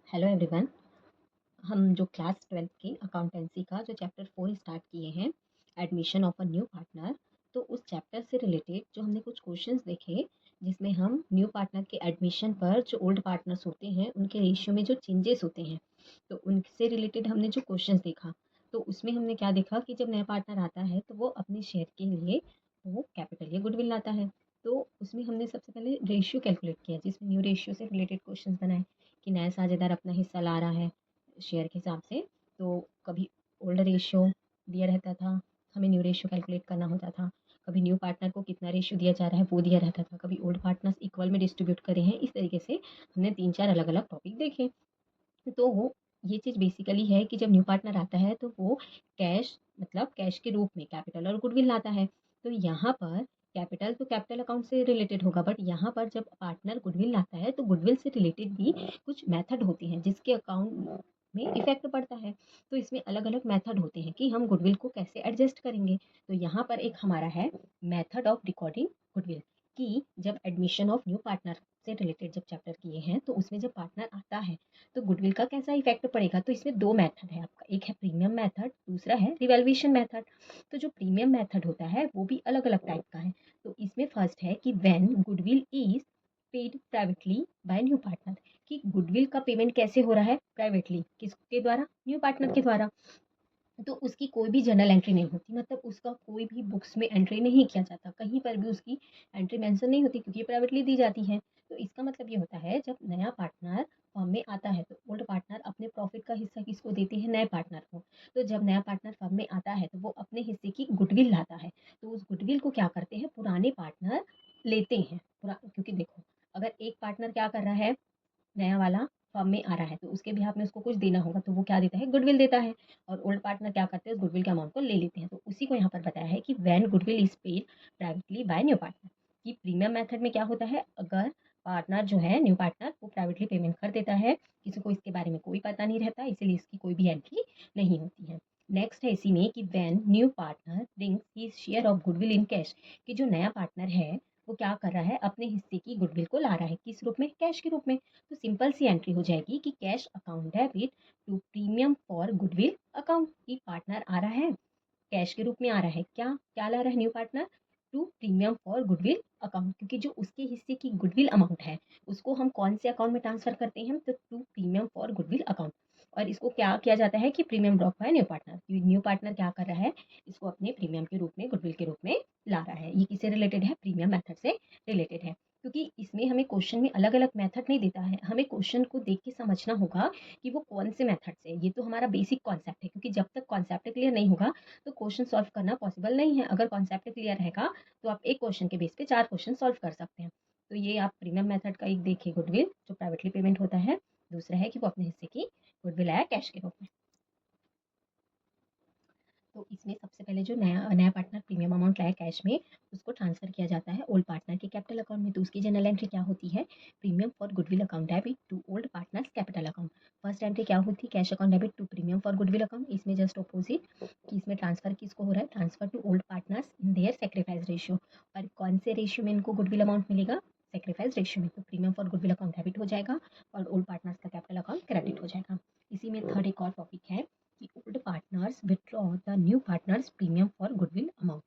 Hello everyone. हम जो class 12th की अकाउंटेंसी का जो चैप्टर 4 स्टार्ट किए हैं, admission of a new partner, तो उस चैप्टर से रिलेटेड जो हमने कुछ क्वेश्चंस देखे, जिसमें हम न्यू पार्टनर के एडमिशन पर जो ओल्ड पार्टनर्स होते हैं उनके रेशियो में जो चेंजेस होते हैं, तो उनसे रिलेटेड हमने जो क्वेश्चंस देखा, तो उसमें हमने क्या देखा कि जब नया पार्टनर आता है तो वो अपने शेयर के लिए वो कैपिटल या गुडविल लाता है। तो उसमें हमने सबसे पहले रेशियो कैलकुलेट किया, जिसमें न्यू रेशियो से रिलेटेड क्वेश्चंस बनाए कि नया साझेदार अपना हिस्सा ला रहा है शेयर के हिसाब से, तो कभी ओल्ड रेशियो दिया रहता था, हमें न्यू रेशियो कैलकुलेट करना होता था। कभी न्यू पार्टनर को कितना रेशियो दिया जा रहा है वो दिया रहता था, कभी ओल्ड पार्टनर्स इक्वल में डिस्ट्रीब्यूट करे हैं। इस तरीके से हमने 3-4 अलग-अलग टॉपिक देखे। तो वो ये चीज़ बेसिकली है कि जब न्यू पार्टनर आता है तो वो कैश, मतलब कैश के रूप में कैपिटल और गुडविल लाता है। तो यहाँ पर कैपिटल तो कैपिटल अकाउंट से रिलेटेड होगा, बट यहाँ पर जब पार्टनर गुडविल लाता है तो गुडविल से रिलेटेड भी कुछ मेथड होते हैं जिसके अकाउंट में इफेक्ट पड़ता है। तो इसमें अलग अलग मेथड होते हैं कि हम गुडविल को कैसे एडजस्ट करेंगे। तो यहाँ पर एक हमारा है मेथड ऑफ रिकॉर्डिंग गुडविल, कि जब एडमिशन ऑफ न्यू पार्टनर से रिलेटेड जब चैप्टर किए हैं तो उसमें जब पार्टनर आता है तो गुडविल का कैसा इफेक्ट पड़ेगा। तो इसमें 2 मेथड है आपका, एक है प्रीमियम मेथड, दूसरा है रिवैल्यूएशन मेथड। तो जो प्रीमियम मेथड होता है वो भी अलग अलग टाइप का है। तो इसमें फर्स्ट है कि when goodwill is paid privately by new partner, कि गुडविल का पेमेंट कैसे हो रहा है प्राइवेटली, किसके द्वारा, न्यू पार्टनर के द्वारा। तो उसकी कोई भी जर्नल एंट्री नहीं होती, मतलब उसका कोई भी बुक्स में एंट्री नहीं किया जाता, कहीं पर भी उसकी एंट्री मेंशन नहीं होती क्योंकि प्राइवेटली दी जाती है। तो इसका मतलब ये होता है जब नया पार्टनर फर्म में आता है तो ओल्ड पार्टनर अपने प्रॉफिट का हिस्सा किसको देते हैं, नए पार्टनर को। तो जब नया पार्टनर फर्म में आता है तो वो अपने हिस्से की गुडविल लाता है। तो उस गुडविल को क्या करते हैं, पुराने पार्टनर लेते हैं क्योंकि देखो, अगर एक पार्टनर क्या कर रहा है, नया वाला फर्म में आ रहा है तो उसके बिहाफ में उसको कुछ देना होगा, तो वो क्या देता है, गुडविल देता है। और ओल्ड पार्टनर क्या करते हैं, उस गुडविल के अमाउंट को ले लेते हैं। तो उसी को यहाँ पर बताया है कि when goodwill is paid privately by new partner, कि प्रीमियम मेथड में क्या होता है, अगर पार्टनर जो है न्यू पार्टनर वो प्राइवेटली पेमेंट कर देता है, किसी को इसके बारे में कोई पता नहीं रहता, इसीलिए इसकी कोई भी एंट्री नहीं होती है। नेक्स्ट है इसी में कि when new partner brings his share of goodwill in cash, कि जो नया पार्टनर है वो क्या कर रहा है, अपने हिस्से की गुडविल को ला रहा है, किस रूप में, कैश के रूप में। तो सिंपल सी एंट्री हो जाएगी कि cash account debit to premium for goodwill account, की पार्टनर आ रहा है कैश के रूप में आ रहा है, क्या क्या ला रहा है new partner, to premium for goodwill account, क्योंकि जो उसके हिस्से की गुडविल अमाउंट है उसको हम कौन से अकाउंट में ट्रांसफर करते हैं, तो to premium for goodwill account. और इसको क्या किया जाता है कि प्रीमियम ड्रॉप है न्यू पार्टनर, न्यू पार्टनर क्या कर रहा है, इसको अपने प्रीमियम के रूप में, गुडविल के रूप में ला रहा है। ये किससे रिलेटेड है, प्रीमियम मेथड से रिलेटेड है। क्योंकि इसमें हमें क्वेश्चन में अलग अलग मेथड नहीं देता है, हमें क्वेश्चन को देख के समझना होगा कि वो कौन से मेथड से। ये तो हमारा बेसिक कॉन्सेप्ट है, क्योंकि जब तक कॉन्सेप्ट क्लियर नहीं होगा तो क्वेश्चन सॉल्व करना पॉसिबल नहीं है। अगर कॉन्सेप्ट क्लियर रहेगा तो आप एक क्वेश्चन के बेस पे 4 क्वेश्चन सॉल्व कर सकते हैं। तो ये आप प्रीमियम मेथड का एक देखिए, गुडविल जो प्राइवेटली पेमेंट होता है, दूसरा है कि वो अपने हिस्से की गुडविल आया कैश के रूप में। तो इसमें सबसे पहले जो नया नया पार्टनर प्रीमियम अमाउंट लाया कैश में, उसको ट्रांसफर किया जाता है ओल्ड पार्टनर के कैपिटल अकाउंट में। तो उसकी जनरल एंट्री क्या होती है, premium for goodwill account debit to old partners capital account. First entry क्या होती है, cash account debit to premium for goodwill account. इसमें जस्ट अपोजिट कि इसमें ट्रांसफर किसको हो रहा है, transfer to old partners in their sacrifice ratio. और कौन से रेशियो में इनको गुडविल अमाउंट मिलेगा, सेक्रीफाइस रेशियो में। तो premium for goodwill account debit हो जाएगा और ओल्ड पार्टनर्स का कैपिटल अकाउंट क्रेडिट हो जाएगा। इसी में थर्ड एक और टॉपिक है कि old partners withdraw the new partners premium for goodwill amount.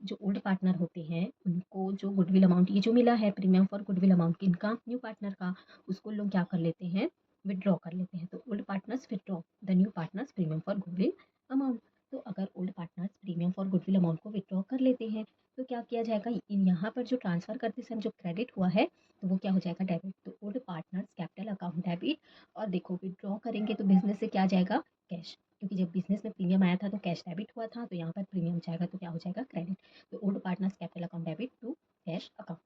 जो ओल्ड पार्टनर होते हैं उनको जो गुडविल अमाउंट ये जो मिला है प्रीमियम फॉर गुडविल अमाउंट किनका, न्यू पार्टनर का, उसको लोग क्या कर लेते हैं, विदड्रॉ कर लेते हैं। तो old partners withdraw the new partners premium for goodwill amount. तो अगर old partners premium for goodwill amount को विदड्रॉ कर लेते हैं तो क्या किया जाएगा, यहाँ पर जो ट्रांसफर करते समय जो क्रेडिट हुआ है तो वो क्या हो जाएगा, डेबिट। तो old partners capital account debit. और देखो विदड्रॉ करेंगे तो बिजनेस से क्या जाएगा, कैश, क्योंकि जब बिजनेस में प्रीमियम आया था तो कैश डेबिट हुआ था, तो यहाँ पर प्रीमियम जाएगा तो क्या हो जाएगा, क्रेडिट। तो old partners capital account debit to cash account.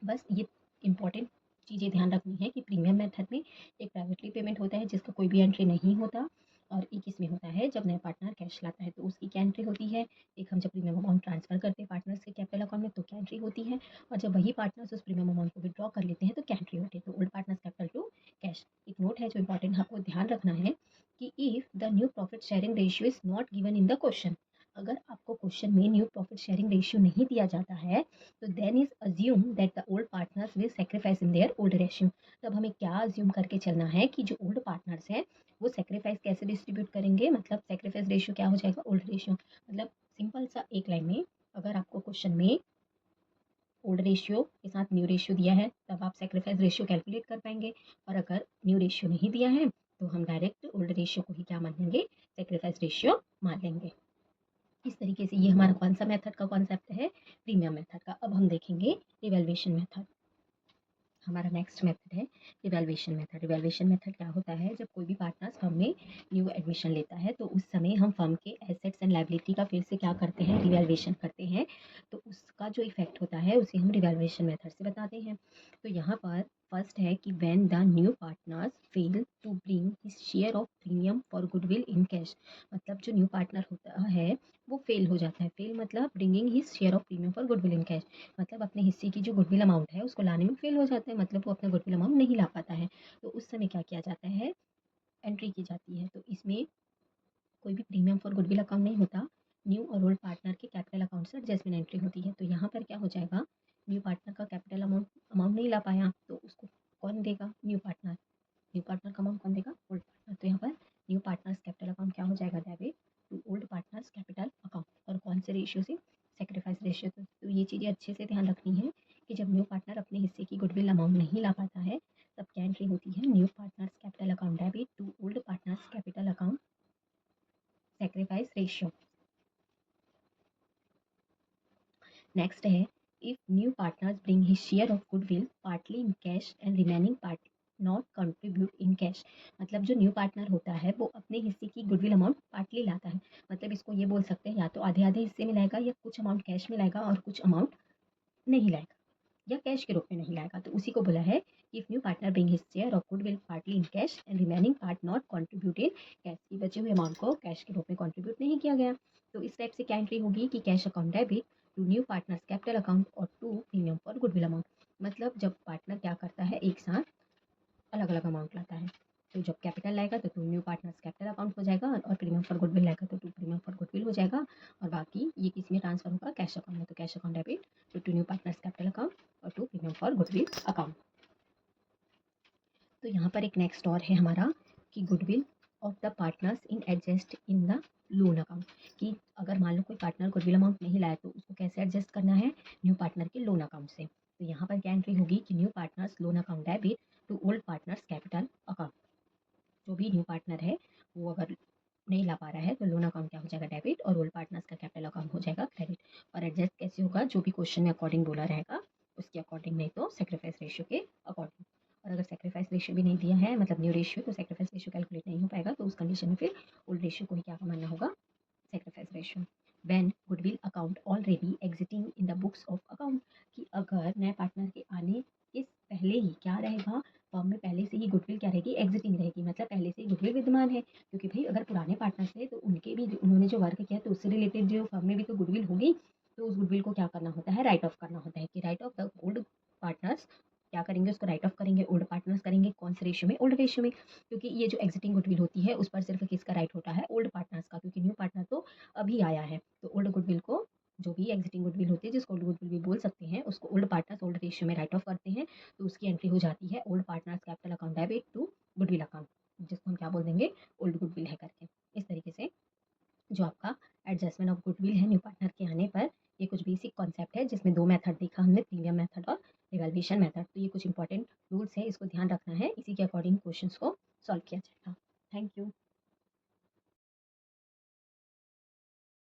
बस ये इंपॉर्टेंट चीज़ें ध्यान रखनी है कि प्रीमियम मेथड में एक प्राइवेटली पेमेंट होता है जिसका कोई भी एंट्री नहीं होता, और एक इसमें होता है जब नया पार्टनर कैश लाता है तो उसकी क्या एंट्री होती है। एक हम जब प्रीमियम अमाउंट ट्रांसफर करते हैं पार्टनर्स के कैपिटल अकाउंट में तो क्या एंट्री होती है, और जब वही पार्टनर्स उस प्रीमियम अमाउंट को विड्रॉ कर लेते हैं तो क्या एंट्री होती है। तो old partners capital to cash. एक नोट है जो इंपॉर्टेंट आपको ध्यान रखना है कि if the new profit sharing ratio is not given in the question, अगर आपको क्वेश्चन में न्यू प्रॉफिट शेयरिंग रेशियो नहीं दिया जाता है तो then is assume that the old partners will sacrifice in their old ratio. तब हमें क्या अज्यूम करके चलना है कि जो ओल्ड पार्टनर्स हैं वो सेक्रीफाइस कैसे डिस्ट्रीब्यूट करेंगे, मतलब सेक्रीफाइस रेशियो क्या हो जाएगा, ओल्ड रेशियो। मतलब सिंपल सा एक लाइन में अगर आपको क्वेश्चन में ओल्ड रेशियो के साथ न्यू रेशियो दिया है तब आप सेक्रीफाइस रेशियो कैलकुलेट कर पाएंगे, और अगर न्यू रेशियो नहीं दिया है तो हम डायरेक्ट ओल्ड रेशियो को ही क्या मान लेंगे, सेक्रीफाइस रेशियो मान लेंगे। इस तरीके से ये हमारा कौन सा मेथड का कॉन्सेप्ट है, प्रीमियम मेथड का। अब हम देखेंगे रिवैल्यूएशन मेथड। हमारा नेक्स्ट मेथड है रिवैल्यूएशन मेथड। रिवैल्यूएशन मेथड क्या होता है, जब कोई भी पार्टनर्स फर्म में न्यू एडमिशन लेता है तो उस समय हम फर्म के एसेट्स एंड लायबिलिटी का फिर से क्या करते हैं, रिवैल्यूएशन करते हैं। तो उसका जो इफेक्ट होता है उसे हम रिवैल्यूएशन मेथड से बताते हैं। तो यहाँ पर फर्स्ट है कि when the new partners fail to bring his share of premium for goodwill in cash. मतलब जो न्यू पार्टनर होता है वो फेल हो जाता है। फेल मतलब bringing his share of premium for goodwill in cash, मतलब अपने हिस्से की जो गुडविल अमाउंट है उसको लाने में फेल हो जाता है, मतलब वो अपना गुडविल अमाउंट नहीं ला पाता है। तो उस समय क्या किया जाता है, एंट्री की जाती है। तो इसमें कोई भी प्रीमियम फॉर गुडविल अकाउंट नहीं होता, न्यू और ओल्ड पार्टनर के कैपिटल अकाउंट से एडजस्टमेंट एंट्री होती है। तो यहाँ पर क्या हो जाएगा, न्यू पार्टनर का कैपिटल अमाउंट अमाउंट नहीं ला पाया तो उसको कौन देगा, न्यू पार्टनर। न्यू पार्टनर का अमाउंट कौन देगा, ओल्ड पार्टनर। तो यहाँ पर न्यू पार्टनर्स कैपिटल अकाउंट क्या हो जाएगा, debit to old partners capital account. और कौन से रेशियो से, सेक्रीफाइस रेशियो से। तो ये चीज़ें अच्छे से ध्यान रखनी है कि जब न्यू पार्टनर अपने हिस्से की गुडविल अमाउंट नहीं ला पाता है तब क्या एंट्री होती है, new partners capital account debit to old partners capital account sacrifice ratio. Next है if new partners bring his share of goodwill partly in cash and remaining part not contribute in cash. मतलब जो new partner होता है वो अपने हिस्से की goodwill amount partly लाता है, मतलब इसको ये बोल सकते हैं या तो आधे आधे हिस्से में लाएगा या कुछ अमाउंट कैश में लाएगा और कुछ अमाउंट नहीं लाएगा या कैश के रूप में नहीं लाएगा। तो उसी को बोला है if new partner bring his share of goodwill partly in cash and remaining part not contributed cash, की बचे हुए अमाउंट को कैश के रूप में कंट्रीब्यूट नहीं किया गया। तो इस टाइप से क्या एंट्री होगी कि cash account debit to new partners capital account और to premium for goodwill amount. मतलब जब पार्टनर क्या करता है, एक साथ अलग अलग अमाउंट लाता है, तो जब कैपिटल लाएगा तो to new partners capital account हो जाएगा और प्रीमियम फॉर गुडविल लाएगा तो टू प्रीमियम फॉर गुडविल हो जाएगा, और बाकी ये किस में ट्रांसफर होगा, कैश अकाउंट में। तो cash account debit to new partners capital account और to premium for goodwill account. तो यहाँ पर एक नेक्स्ट और है हमारा कि goodwill of the partners in adjust in the loan account, कि अगर मान लो कोई पार्टनर गुडविल अमाउंट नहीं लाए तो उसको कैसे एडजस्ट करना है, न्यू पार्टनर के लोन अकाउंट से। तो यहाँ पर क्या एंट्री होगी कि new partners loan account debit to old partners capital account. जो भी न्यू पार्टनर है वो अगर नहीं ला पा रहा है तो लोन अकाउंट क्या हो जाएगा, डेबिट, और ओल्ड पार्टनर्स का कैपिटल अकाउंट हो जाएगा क्रेडिट। और एडजस्ट कैसे होगा, जो भी क्वेश्चन में अकॉर्डिंग बोला रहेगा उसके अकॉर्डिंग, नहीं तो सेक्रीफाइस रेशियो के अकॉर्डिंग। और अगर सेक्रीफाइस रेशियो भी नहीं दिया है, मतलब न्यू रेशियो, तो सेक्रीफाइस रेशियो कैलकुलेट नहीं हो पाएगा, तो उस कंडीशन में फिर ओल्ड रेशियो को ही क्या मानना होगा, sacrifice ratio. When goodwill account already exiting in the books of account, कि अगर नए पार्टनर के आने के पहले ही क्या रहेगा, फर्म में पहले से ही गुडविल क्या रहेगी, एग्जिटिंग रहेगी, मतलब पहले से ही गुडविल विद्यमान है। क्योंकि भाई अगर पुराने पार्टनर्स थे तो उनके भी उन्होंने जो वर्क किया तो उससे रिलेटेड जो फर्म में भी तो गुडविल होगी, तो उस गुडविल को क्या करना होता है, राइट ऑफ करना होता है, कि right of the old partners क्या करेंगे, उसको राइट ऑफ करेंगे, ओल्ड पार्टनर्स करेंगे कौन से रेशियो में, ओल्ड रेशियो में। क्योंकि ये जो एग्जिटिंग गुडविल होती है उस पर सिर्फ किसका राइट होता है, ओल्ड पार्टनर्स का, क्योंकि न्यू पार्टनर तो अभी आया है। तो ओल्ड गुडविल को, जो भी एग्जिटिंग गुडविल होती है जिसको ओल्ड गुडविल भी बोल सकते हैं, उसको ओल्ड पार्टनर्स ओल्ड रेशियो में राइट ऑफ करते हैं, तो उसकी एंट्री हो जाती है old partners capital account debit to goodwill account, जिसको हम क्या बोल देंगे, ओल्ड गुडविल है करके। इस तरीके से जो आपका एडजस्टमेंट ऑफ गुडविल है न्यू पार्टनर के आने पर, ये कुछ बेसिक कॉन्सेप्ट है जिसमें दो मेथड देखा हमने, प्रीमियम मेथड और रिवैल्यूएशन मेथड। तो ये कुछ इंपॉर्टेंट रूल्स है, इसको ध्यान रखना है, इसी के अकॉर्डिंग क्वेश्चंस को सॉल्व किया जाएगा। Thank you.